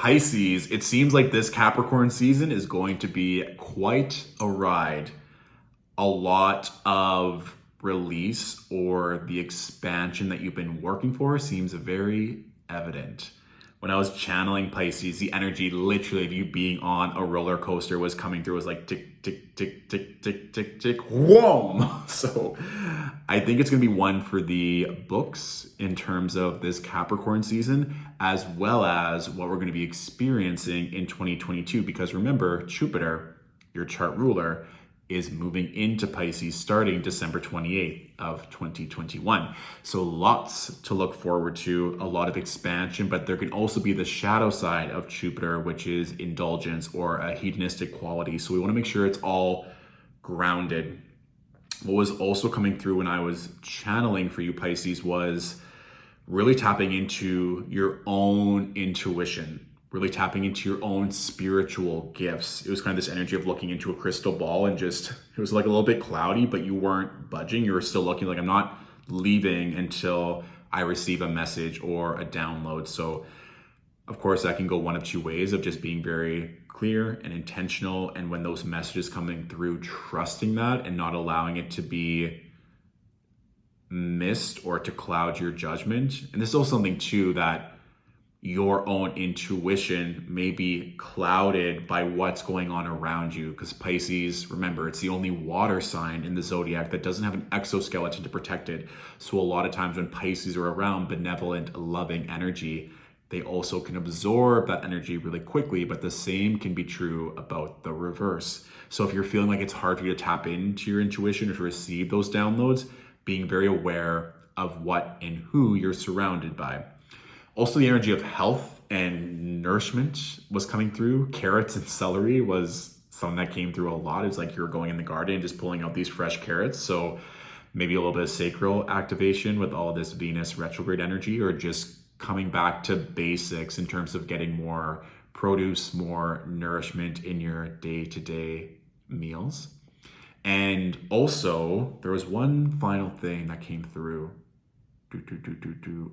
Pisces, it seems like this Capricorn season is going to be quite a ride. A lot of release or the expansion that you've been working for seems very evident. When I was channeling Pisces, the energy literally of you being on a roller coaster was coming through. It was like tick, tick, tick, tick, tick, tick, tick, whoom. So I think it's going to be one for the books in terms of this Capricorn season, as well as what we're going to be experiencing in 2022. Because remember, Jupiter, your chart ruler, is moving into Pisces starting December 28th of 2021. So lots to look forward to, a lot of expansion, but there can also be the shadow side of Jupiter, which is indulgence or a hedonistic quality. So we want to make sure it's all grounded. What was also coming through when I was channeling for you, Pisces, was really tapping into your own intuition, really tapping into your own spiritual gifts. It was kind of this energy of looking into a crystal ball and just, it was like a little bit cloudy, but you weren't budging. You were still looking like, I'm not leaving until I receive a message or a download. So of course that can go one of two ways of just being very clear and intentional. And when those messages coming through, trusting that and not allowing it to be missed or to cloud your judgment. And this is also something too that your own intuition may be clouded by what's going on around you, because Pisces, remember, it's the only water sign in the zodiac that doesn't have an exoskeleton to protect it. So a lot of times when Pisces are around benevolent, loving energy, they also can absorb that energy really quickly, but the same can be true about the reverse. So if you're feeling like it's hard for you to tap into your intuition or to receive those downloads, being very aware of what and who you're surrounded by. Also, the energy of health and nourishment was coming through. Carrots and celery was something that came through a lot. It's like you're going in the garden and just pulling out these fresh carrots. So maybe a little bit of sacral activation with all of this Venus retrograde energy, or just coming back to basics in terms of getting more produce, more nourishment in your day-to-day meals. And also, there was one final thing that came through.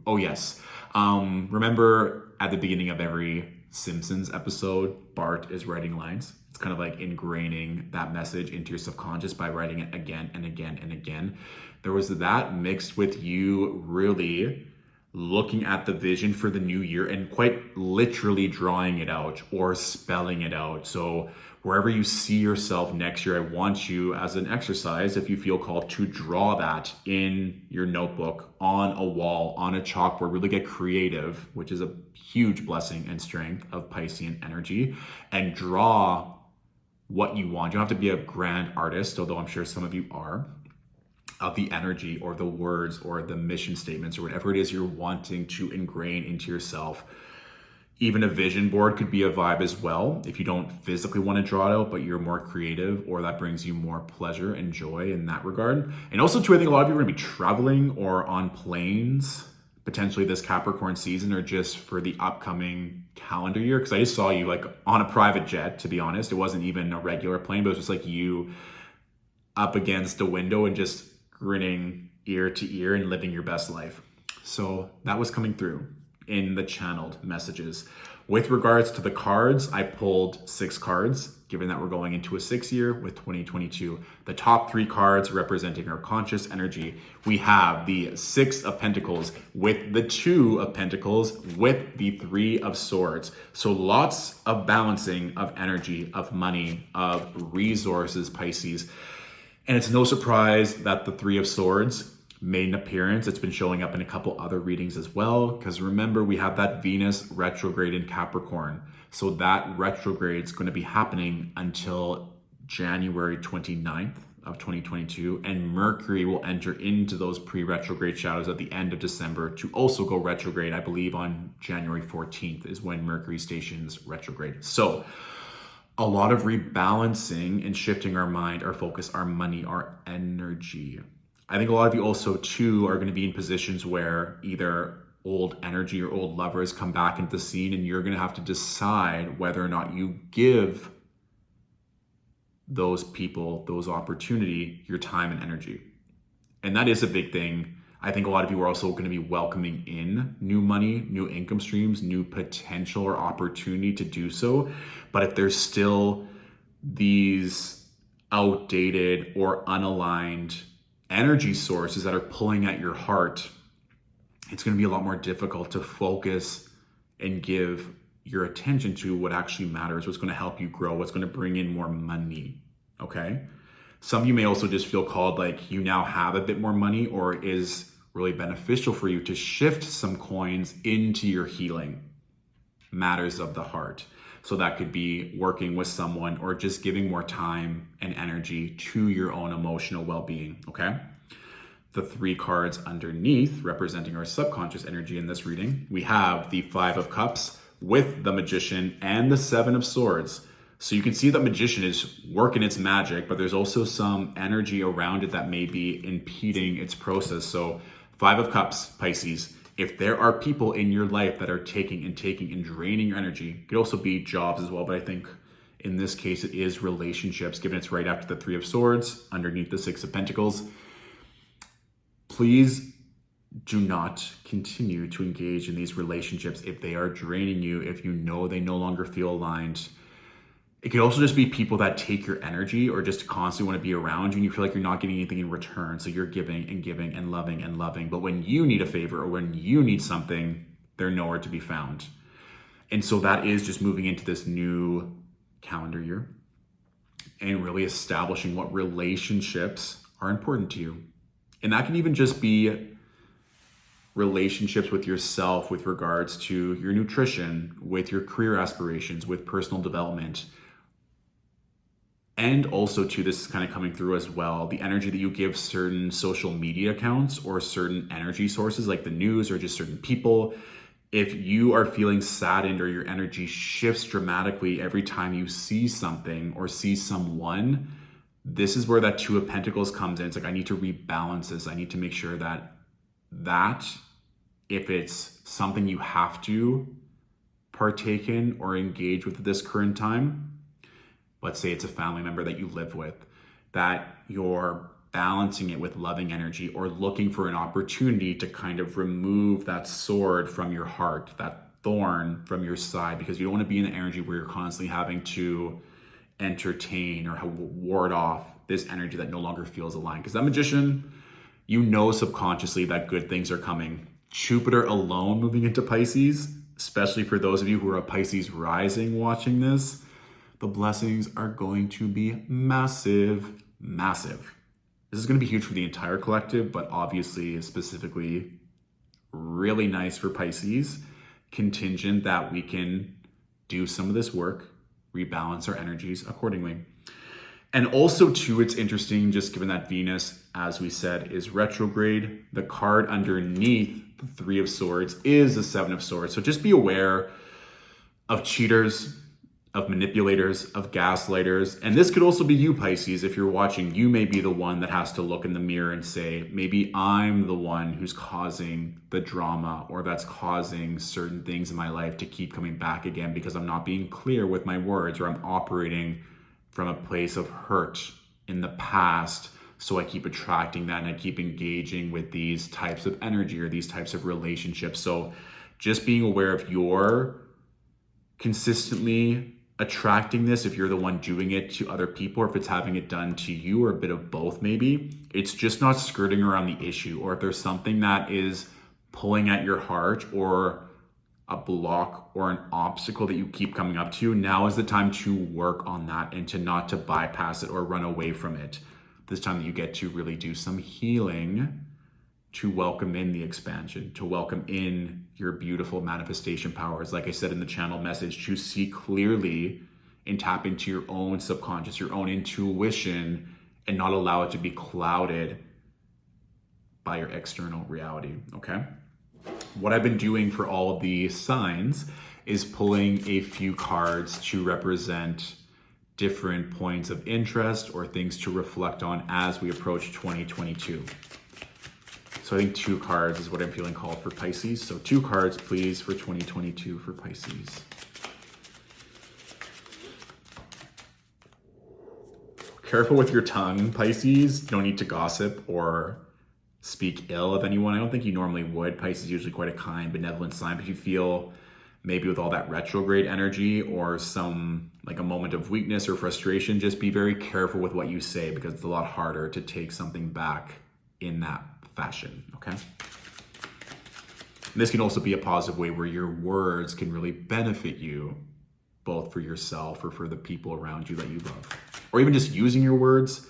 Oh yes. Remember at the beginning of every Simpsons episode, Bart is writing lines. It's kind of like ingraining that message into your subconscious by writing it again and again and again. There was that mixed with you really looking at the vision for the new year and quite literally drawing it out or spelling it out. So wherever you see yourself next year, I want you as an exercise, if you feel called, to draw that in your notebook, on a wall, on a chalkboard. Really get creative, which is a huge blessing and strength of Piscean energy, and draw what you want. You don't have to be a grand artist, although I'm sure some of you are, of the energy or the words or the mission statements or whatever it is you're wanting to ingrain into yourself. Even a vision board could be a vibe as well if you don't physically want to draw it out, but you're more creative, or that brings you more pleasure and joy in that regard. And also too, I think a lot of people are going to be traveling or on planes potentially this Capricorn season, or just for the upcoming calendar year. Because I just saw you like on a private jet, to be honest. It wasn't even a regular plane, but it was just like you up against a window and just grinning ear to ear and living your best life. So that was coming through in the channeled messages. With regards to the cards, I pulled 6 cards, given that we're going into a 6-year with 2022. The top 3 cards representing our conscious energy. We have the 6 of Pentacles with the 2 of Pentacles with the 3 of Swords. So lots of balancing of energy, of money, of resources, Pisces. And it's no surprise that the 3 of Swords made an appearance. It's been showing up in a couple other readings as well, because remember, we have that Venus retrograde in Capricorn. So that retrograde is going to be happening until January 29th of 2022, and Mercury will enter into those pre-retrograde shadows at the end of December to also go retrograde. I believe on January 14th is when Mercury stations retrograde. So a lot of rebalancing and shifting our mind, our focus, our money, our energy. I think a lot of you also too are going to be in positions where either old energy or old lovers come back into the scene, and you're going to have to decide whether or not you give those people, those opportunity, your time and energy. And that is a big thing. I think a lot of you are also going to be welcoming in new money, new income streams, new potential or opportunity to do so. But if there's still these outdated or unaligned energy sources that are pulling at your heart, it's going to be a lot more difficult to focus and give your attention to what actually matters, what's going to help you grow, what's going to bring in more money, okay? Some of you may also just feel called, like you now have a bit more money, or it is really beneficial for you to shift some coins into your healing matters of the heart. So that could be working with someone or just giving more time and energy to your own emotional well-being, okay? The 3 cards underneath representing our subconscious energy in this reading, we have the 5 of Cups with the Magician and the 7 of Swords. So you can see that Magician is working its magic, but there's also some energy around it that may be impeding its process. So 5 of Cups, Pisces, if there are people in your life that are taking and draining your energy, it could also be jobs as well, but I think in this case it is relationships, given it's right after the 3 of Swords, underneath the 6 of Pentacles. Please do not continue to engage in these relationships if they are draining you, if you know they no longer feel aligned. It could also just be people that take your energy or just constantly want to be around you and you feel like you're not getting anything in return. So you're giving and giving and loving and loving. But when you need a favor or when you need something, they're nowhere to be found. And so that is just moving into this new calendar year and really establishing what relationships are important to you. And that can even just be relationships with yourself with regards to your nutrition, with your career aspirations, with personal development. And also too, this is kind of coming through as well, the energy that you give certain social media accounts or certain energy sources like the news or just certain people. If you are feeling saddened or your energy shifts dramatically every time you see something or see someone, this is where that 2 of Pentacles comes in. It's like, I need to rebalance this. I need to make sure that if it's something you have to partake in or engage with at this current time, let's say it's a family member that you live with, that you're balancing it with loving energy or looking for an opportunity to kind of remove that sword from your heart, that thorn from your side, because you don't want to be in the energy where you're constantly having to entertain or ward off this energy that no longer feels aligned. Because that Magician, you know subconsciously that good things are coming. Jupiter alone moving into Pisces, especially for those of you who are a Pisces rising watching this, the blessings are going to be massive, massive. This is going to be huge for the entire collective, but obviously specifically really nice for Pisces, contingent that we can do some of this work, rebalance our energies accordingly. And also too, it's interesting, just given that Venus, as we said, is retrograde, the card underneath the 3 of Swords is the 7 of Swords. So just be aware of cheaters, of manipulators, of gaslighters. And this could also be you, Pisces. If you're watching, you may be the one that has to look in the mirror and say, maybe I'm the one who's causing the drama or that's causing certain things in my life to keep coming back again because I'm not being clear with my words or I'm operating from a place of hurt in the past. So I keep attracting that and I keep engaging with these types of energy or these types of relationships. So just being aware if you're consistently attracting this, if you're the one doing it to other people, or if it's having it done to you, or a bit of both maybe, it's just not skirting around the issue. Or if there's something that is pulling at your heart or a block or an obstacle that you keep coming up to, now is the time to work on that and to not to bypass it or run away from it. This time that you get to really do some healing to welcome in the expansion, to welcome in your beautiful manifestation powers. Like I said in the channel message, to see clearly and tap into your own subconscious, your own intuition, and not allow it to be clouded by your external reality, okay? What I've been doing for all of the signs is pulling a few cards to represent different points of interest or things to reflect on as we approach 2022. So I think 2 cards is what I'm feeling called for Pisces. So 2 cards, please, for 2022 for Pisces. Careful with your tongue, Pisces. You don't need to gossip or speak ill of anyone. I don't think you normally would. Pisces is usually quite a kind, benevolent sign, but you feel maybe with all that retrograde energy or some like a moment of weakness or frustration, just be very careful with what you say because it's a lot harder to take something back in that fashion, okay? And this can also be a positive way where your words can really benefit you, both for yourself or for the people around you that you love, or even just using your words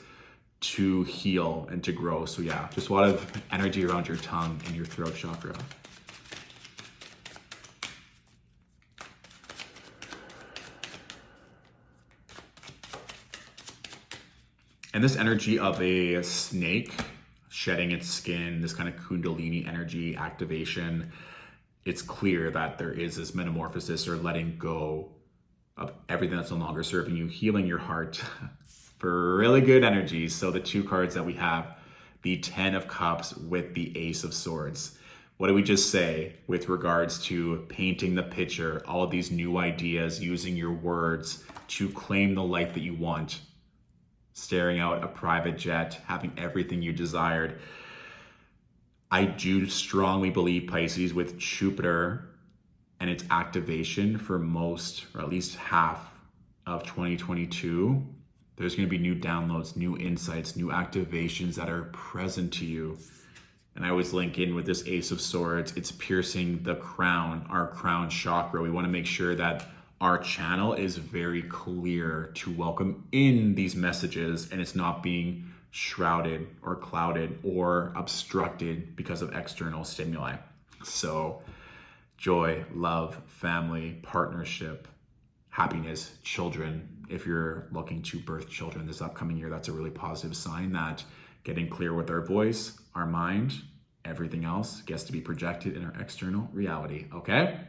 to heal and to grow. So yeah, just a lot of energy around your tongue and your throat chakra. And this energy of a snake shedding its skin, this kind of kundalini energy activation, it's clear that there is this metamorphosis or letting go of everything that's no longer serving you, healing your heart for really good energies. So the two cards that we have, the 10 of Cups with the Ace of Swords. What did we just say with regards to painting the picture, all of these new ideas, using your words to claim the life that you want? Staring out a private jet, having everything you desired. I do strongly believe, Pisces, with Jupiter and its activation for most, or at least half of 2022, there's going to be new downloads, new insights, new activations that are present to you. And I always link in with this Ace of Swords. It's piercing the crown, our crown chakra. We want to make sure that our channel is very clear to welcome in these messages and it's not being shrouded or clouded or obstructed because of external stimuli. So joy, love, family, partnership, happiness, children. If you're looking to birth children this upcoming year, that's a really positive sign that getting clear with our voice, our mind, everything else gets to be projected in our external reality, okay?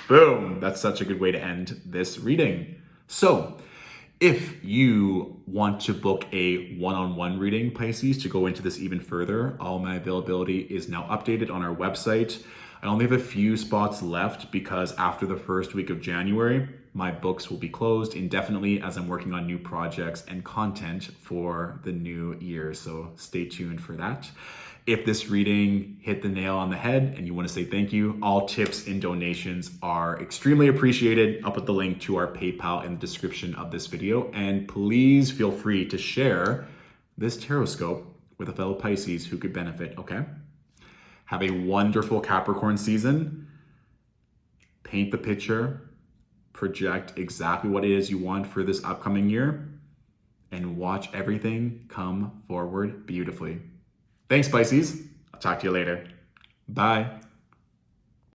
Boom, that's such a good way to end this reading. So if you want to book a one-on-one reading, Pisces, to go into this even further, all my availability is now updated on our website. I only have a few spots left because after the first week of January, my books will be closed indefinitely as I'm working on new projects and content for the new year. So stay tuned for that. If this reading hit the nail on the head and you want to say thank you, all tips and donations are extremely appreciated. I'll put the link to our PayPal in the description of this video. And please feel free to share this Tarotscope with a fellow Pisces who could benefit, okay? Have a wonderful Capricorn season. Paint the picture. Project exactly what it is you want for this upcoming year. And watch everything come forward beautifully. Thanks, Pisces. I'll talk to you later. Bye.